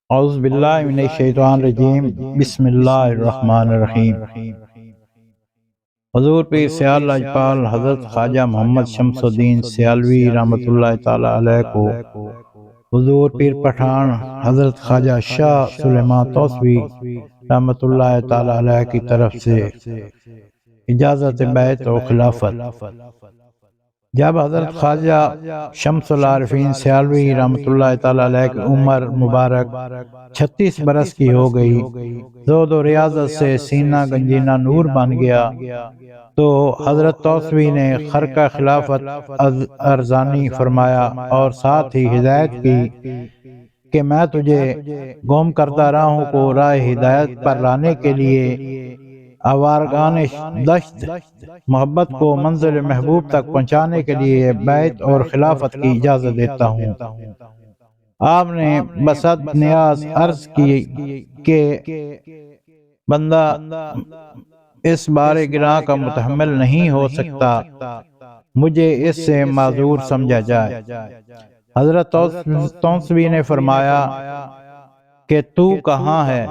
اعوذ باللہ من الشیطان الرجیم، بسم اللہ الرحمن الرحیم۔ حضور پیر سیال لاجپال حضرت خواجہ محمد شمس الدین سیالوی رحمۃ اللہ تعالی علیہ کو حضور پیر پٹھان حضرت خواجہ شاہ سلیمان توسوی رحمۃ اللہ تعالی علیہ کی طرف سے اجازت بیعت و خلافت۔ جب حضرت خواجہ شمس العارفین سیالوی رحمۃ اللہ تعالی علیہ کی عمر مبارک 36 برس کی ہو گئی، زہد و ریاضت سے سینہ گنجینہ نور بن گیا، تو حضرت توسوی نے خرقہ خلافت ارزانی فرمایا اور ساتھ ہی ہدایت کی کہ میں تجھے گم کردہ راہوں کو راہ ہدایت پر لانے کے لیے آوارگان دشت محبت کو منزل محبوب تک پہنچانے کے لیے بیعت اور خلافت کی اجازت دیتا ہوں۔ آپ نے بسط نیاز عرض کی کہ بندہ اس بار گراں کا متحمل نہیں ہو سکتا، مجھے اس سے معذور سمجھا جائے۔ حضرت توسوی نے فرمایا کہ تو کہاں ہے؟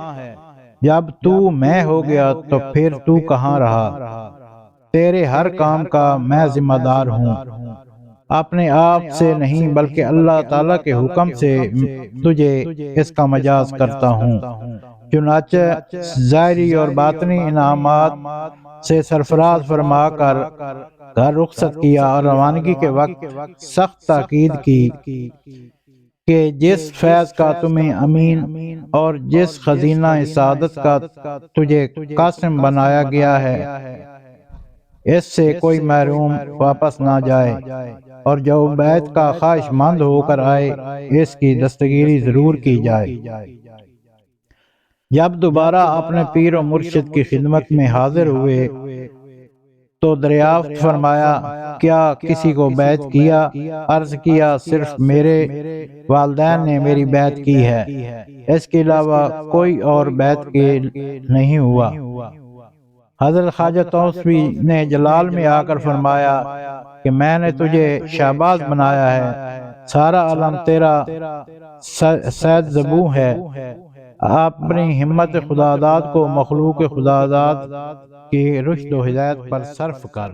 جب تو میں ہو گیا تو پھر تو کہاں رہا؟ تیرے ہر کام کا میں ذمہ دار ہوں، اپنے آپ سے نہیں بلکہ اللہ تعالیٰ کے حکم سے تجھے اس کا مجاز کرتا ہوں۔ چنانچہ ظاہری اور باطنی انعامات سے سرفراز فرما کر گھر رخصت کیا اور روانگی کے وقت سخت تاکید کی کہ جس فیض کا تمہیں امین اور جس خزینہ سعادت کا تجھے قاسم بنایا گیا ہے، اس سے کوئی محروم واپس نہ جائے، اور جو بیعت کا خواہش مند ہو کر آئے اس کی دستگیری ضرور کی جائے۔ جب دوبارہ اپنے پیر و مرشد کی خدمت میں حاضر ہوئے تو دریافت فرمایا کیا کسی کو بیعت کیا؟ عرض کیا صرف میرے والدین نے میری بیعت کی ہے، اس کے علاوہ کوئی اور بیعت کے نہیں ہوا۔ حضرت خواجہ توسوی نے جلال میں آ کر فرمایا کہ میں نے تجھے شہباز بنایا ہے، سارا عالم تیرا سید زبوں ہے، اپنی ہمت خداداد کو مخلوق خداداد کی رشد و ہدایت پر صرف کر۔